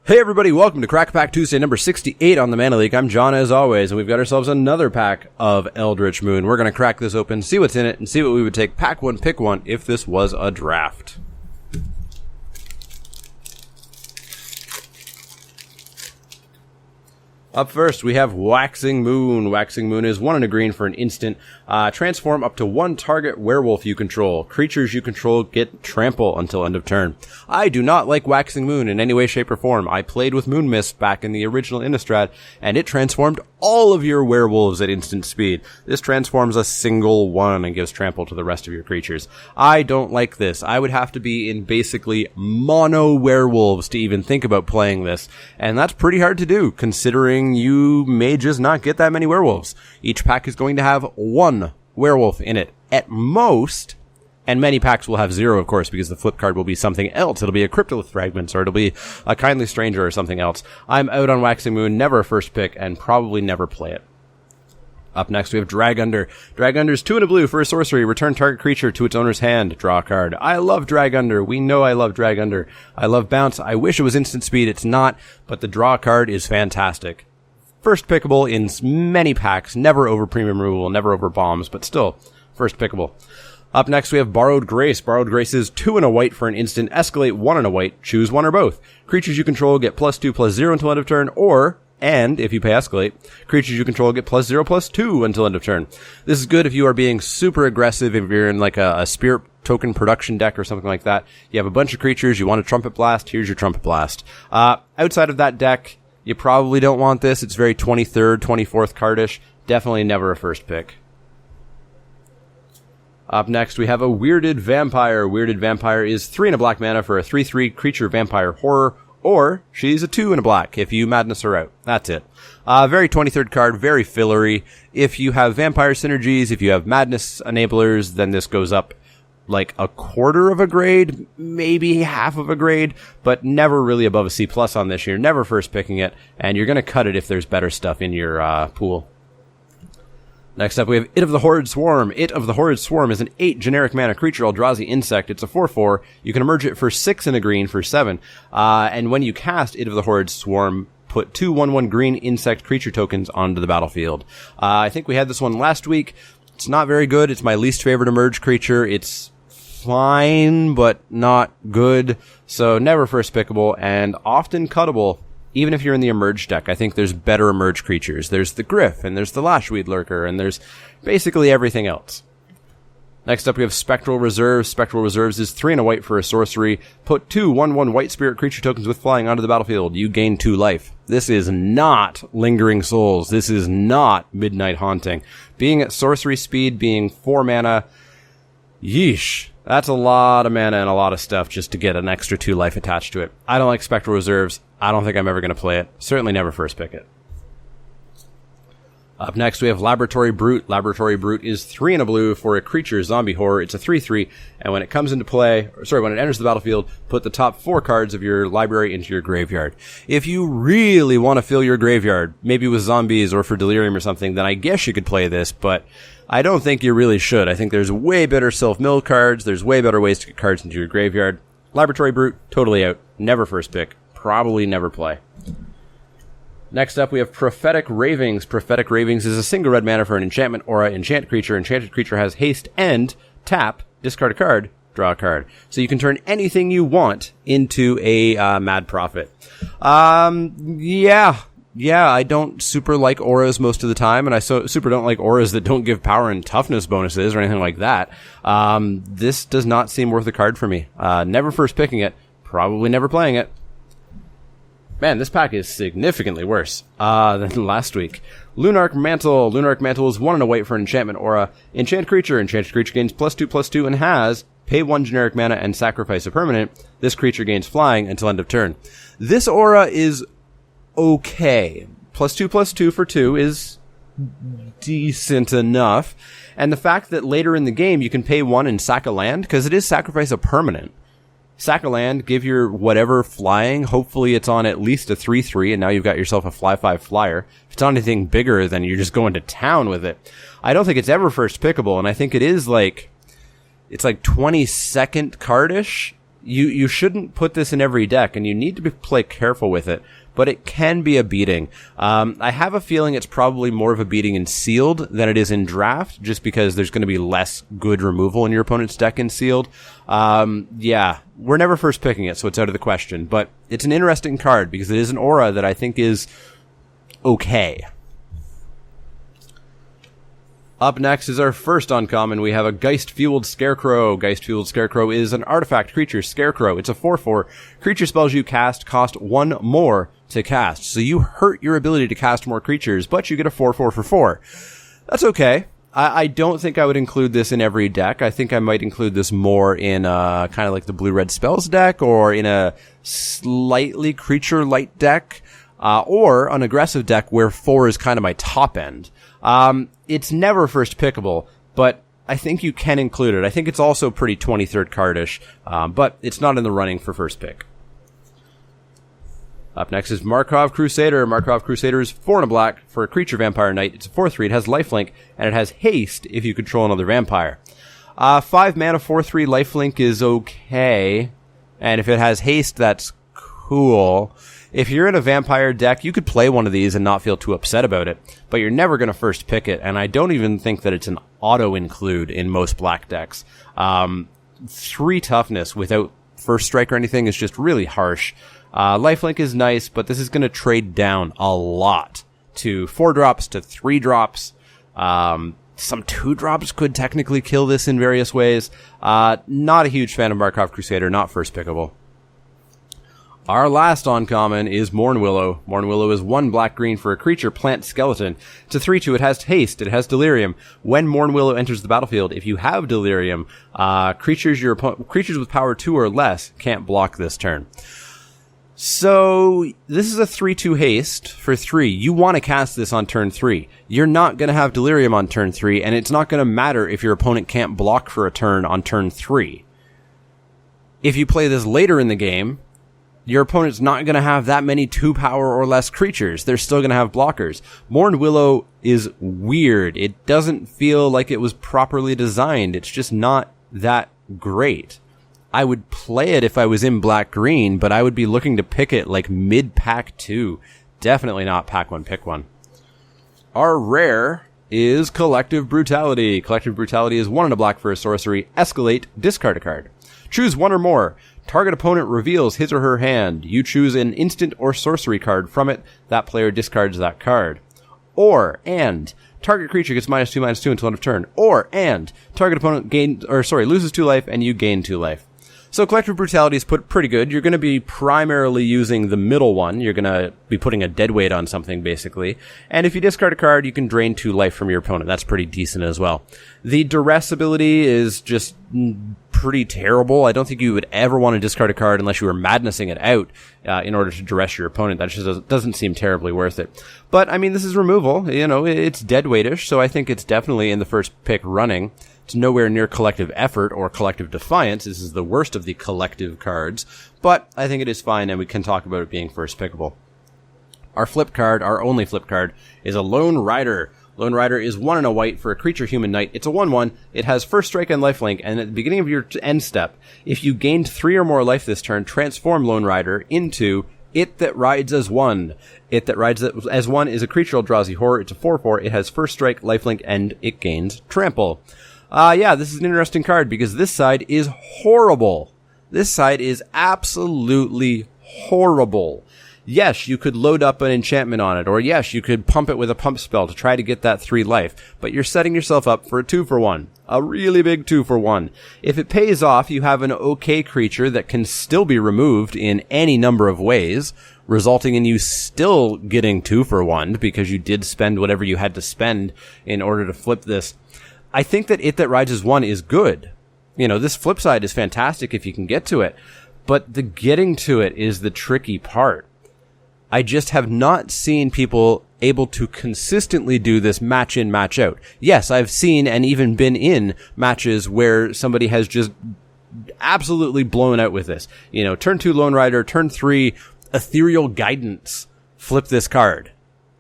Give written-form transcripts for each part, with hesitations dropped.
Hey everybody, welcome to Crack Pack Tuesday number 68 on the Mana League. I'm John as always, and we've got ourselves another pack of Eldritch Moon. We're going to crack this open, see what's in it, and see what we would take pack one, pick one, if this was a draft. Up first, we have Waxing Moon. Waxing Moon is 1 and a green for an instant. Transform up to 1 target werewolf you control. Creatures you control get trample until end of turn. I do not like Waxing Moon in any way, shape, or form. I played with Moon Mist back in the original Innistrad, and it transformed all of your werewolves at instant speed. This transforms a single one and gives trample to the rest of your creatures. I don't like this. I would have to be in basically mono werewolves to even think about playing this, and that's pretty hard to do, considering you may just not get that many werewolves. Each pack is going to have 1 werewolf in it at most, and many packs will have 0, of course, because the flip card will be something else. It'll be a Cryptolith Fragments, or it'll be a Kindly Stranger or something else. I'm out on Waxing Moon, never a first pick, and probably never play it. Up next, we have Dragunder. Dragunder is 2 and a blue for a sorcery. Return target creature to its owner's hand. Draw a card. I love Dragunder. We know I love Dragunder. I love Bounce. I wish it was instant speed. It's not, but the draw card is fantastic. First pickable in many packs, never over premium removal, never over bombs, but still, first pickable. Up next, we have Borrowed Grace. Borrowed Grace is 2 and a white for an instant, escalate 1 and a white, choose 1 or both. Creatures you control get +2/+0 until end of turn, and if you pay escalate, creatures you control get +0/+2 until end of turn. This is good if you are being super aggressive, if you're in like a spirit token production deck or something like that. You have a bunch of creatures, you want a Trumpet Blast, here's your Trumpet Blast. Outside of that deck, you probably don't want this. It's very 23rd, 24th cardish. Definitely never a first pick. Up next, we have a Weirded Vampire. Weirded Vampire is 3 and a black mana for a 3/3 creature vampire horror, or she's a 2 and a black if you madness her out. That's it. Very 23rd card, very fillery. If you have vampire synergies, if you have madness enablers, then this goes up like a quarter of a grade, maybe half of a grade, but never really above a C+ on this. You're never first picking it, and you're going to cut it if there's better stuff in your pool. Next up, we have It of the Horrid Swarm. It of the Horrid Swarm is an 8 generic mana creature, Eldrazi insect. It's a 4/4. You can emerge it for 6 and a green for 7. And when you cast It of the Horrid Swarm, put 2 1/1 green insect creature tokens onto the battlefield. I think we had this one last week. It's not very good. It's my least favorite emerge creature. It's fine, but not good. So never first pickable and often cuttable, even if you're in the emerge deck. I think there's better emerge creatures. There's the Griff, and there's the Lashweed Lurker, and there's basically everything else. Next up, we have Spectral Reserves. Spectral Reserves is 3 and a white for a sorcery. Put 2 1/1 white spirit creature tokens with flying onto the battlefield. You gain 2 life. This is not Lingering Souls. This is not Midnight Haunting. Being at sorcery speed, being 4 mana, yeesh. That's a lot of mana and a lot of stuff just to get an extra 2 life attached to it. I don't like Spectral Reserves. I don't think I'm ever going to play it. Certainly never first pick it. Up next, we have Laboratory Brute. Laboratory Brute is 3 and a blue for a creature zombie horror. It's a 3/3, and when it comes into play, when it enters the battlefield, put the top 4 cards of your library into your graveyard. If you really want to fill your graveyard, maybe with zombies or for Delirium or something, then I guess you could play this, but I don't think you really should. I think there's way better self-mill cards. There's way better ways to get cards into your graveyard. Laboratory Brute, totally out. Never first pick. Probably never play. Next up, we have Prophetic Ravings. Prophetic Ravings is a single red mana for an enchantment aura, enchant creature. Enchanted creature has haste and tap, discard a card, draw a card. So you can turn anything you want into a Mad Prophet. Yeah, I don't super like auras most of the time, and I super don't like auras that don't give power and toughness bonuses or anything like that. This does not seem worth a card for me. Never first picking it, probably never playing it. Man, this pack is significantly worse than last week. Lunarch Mantle. Lunarch Mantle is 1 and a white for an enchantment aura. Enchant creature. Enchanted creature gains +2/+2 and has pay 1 generic mana and sacrifice a permanent. This creature gains flying until end of turn. This aura is okay. +2/+2 for 2 is decent enough. And the fact that later in the game you can pay 1 and sack a land, because it is sacrifice a permanent. Sack a land, give your whatever flying. Hopefully it's on at least a 3/3, and now you've got yourself a fly-5 flyer. If it's on anything bigger, then you're just going to town with it. I don't think it's ever first pickable, and I think it is like, it's like 22nd cardish You shouldn't put this in every deck, and you need to play careful with it, but it can be a beating. I have a feeling it's probably more of a beating in sealed than it is in draft, just because there's going to be less good removal in your opponent's deck in sealed. Yeah, we're never first picking it, so it's out of the question, but it's an interesting card because it is an aura that I think is okay. Up next is our first uncommon. We have a Geist-Fueled Scarecrow. Geist-Fueled Scarecrow is an artifact creature Scarecrow. It's a 4/4. Creature spells you cast cost 1 more to cast. So you hurt your ability to cast more creatures, but you get a 4/4 for 4. That's okay. I don't think I would include this in every deck. I think I might include this more in kind of like the blue-red spells deck, or in a slightly creature-light deck, or an aggressive deck where 4 is kind of my top end. It's never first pickable, but I think you can include it. I think it's also pretty 23rd cardish, but it's not in the running for first pick. Up next is Markov Crusader. Markov Crusader is 4 and a black for a creature vampire knight. It's a 4/3. It has lifelink, and it has haste if you control another vampire. 5 mana 4/3 lifelink is okay, and if it has haste, that's cool. If you're in a vampire deck, you could play one of these and not feel too upset about it, but you're never going to first pick it, and I don't even think that it's an auto-include in most black decks. 3 toughness without first strike or anything is just really harsh. Lifelink is nice, but this is going to trade down a lot to 4 drops to 3 drops. Some 2 drops could technically kill this in various ways. Not a huge fan of Markov Crusader, not first pickable. Our last uncommon is Mournwillow. Mournwillow is 1 black-green for a creature plant skeleton. It's a 3/2. It has haste. It has delirium. When Mournwillow enters the battlefield, if you have delirium, creatures with power 2 or less can't block this turn. So this is a 3/2 haste for 3. You want to cast this on turn 3. You're not going to have delirium on turn 3, and it's not going to matter if your opponent can't block for a turn on turn 3. If you play this later in the game, your opponent's not going to have that many 2 power or less creatures. They're still going to have blockers. Mournwillow is weird. It doesn't feel like it was properly designed. It's just not that great. I would play it if I was in black-green, but I would be looking to pick it like mid-pack 2. Definitely not pack 1, pick 1. Our rare is Collective Brutality. Collective Brutality is 1 and a black for a sorcery. Escalate, discard a card. Choose 1 or more. Target opponent reveals his or her hand. You choose an instant or sorcery card from it. That player discards that card. Or, and, target creature gets -2/-2 until end of turn. Or, and, target opponent loses 2 life and you gain 2 life. So Collective Brutality is put pretty good. You're going to be primarily using the middle one. You're going to be putting a deadweight on something, basically. And if you discard a card, you can drain 2 life from your opponent. That's pretty decent as well. The duress ability is just pretty terrible. I don't think you would ever want to discard a card unless you were madnessing it out in order to duress your opponent. That just doesn't seem terribly worth it. But, I mean, this is removal. You know, it's deadweightish, so I think it's definitely in the first pick running. It's nowhere near Collective Effort or Collective Defiance. This is the worst of the collective cards, but I think it is fine, and we can talk about it being first pickable. Our flip card, our only flip card, is a Lone Rider. Lone Rider is 1 and a white for a creature human knight. It's a 1/1. It has first strike and lifelink, and at the beginning of your end step, if you gained 3 or more life this turn, transform Lone Rider into It That Rides as 1. It That Rides as 1 is a creature Eldrazi horror. It's a 4/4. It has first strike, lifelink, and it gains trample. Yeah, this is an interesting card because this side is horrible. This side is absolutely horrible. Yes, you could load up an enchantment on it, or yes, you could pump it with a pump spell to try to get that 3 life, but you're setting yourself up for a 2-for-1. A really big 2-for-1. If it pays off, you have an okay creature that can still be removed in any number of ways, resulting in you still getting 2-for-1 because you did spend whatever you had to spend in order to flip this. I think that It That Rides as 1 is good. You know, this flip side is fantastic if you can get to it, but the getting to it is the tricky part. I just have not seen people able to consistently do this match in, match out. Yes, I've seen and even been in matches where somebody has just absolutely blown out with this. You know, turn 2 Lone Rider, turn 3 Ethereal Guidance, flip this card.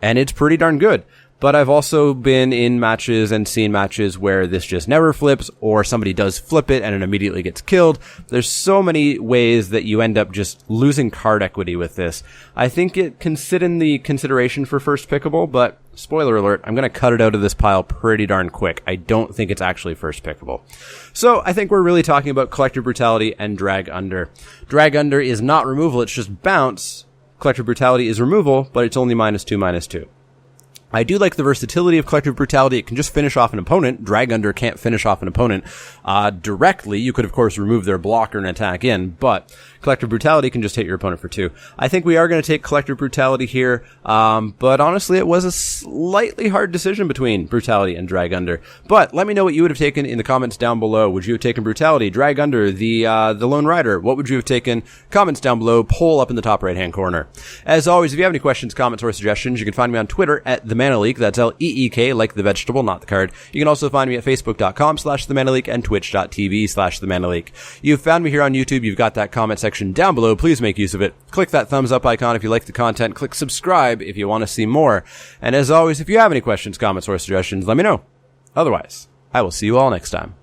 And it's pretty darn good. But I've also been in matches and seen matches where this just never flips, or somebody does flip it and it immediately gets killed. There's so many ways that you end up just losing card equity with this. I think it can sit in the consideration for first pickable, but spoiler alert, I'm going to cut it out of this pile pretty darn quick. I don't think it's actually first pickable. So I think we're really talking about Collective Brutality and Drag Under. Drag Under is not removal, it's just bounce. Collective Brutality is removal, but it's only -2/-2. I do like the versatility of Collective Brutality. It can just finish off an opponent. Drag Under can't finish off an opponent directly. You could, of course, remove their blocker and attack in, but Collective Brutality can just hit your opponent for 2. I think we are going to take Collective Brutality here, but honestly, it was a slightly hard decision between Brutality and Drag Under. But let me know what you would have taken in the comments down below. Would you have taken Brutality, Drag Under, the Lone Rider? What would you have taken? Comments down below, poll up in the top right-hand corner. As always, if you have any questions, comments, or suggestions, you can find me on Twitter at @TheManaLeak. That's L-E-E-K, like the vegetable, not the card. You can also find me at Facebook.com/TheManaLeak and Twitch.tv/TheManaLeak. You've found me here on YouTube. You've got that comment section down below. Please make use of it. Click that thumbs up icon if you like the content. Click subscribe if you want to see more. And as always, if you have any questions, comments, or suggestions, let me know. Otherwise, I will see you all next time.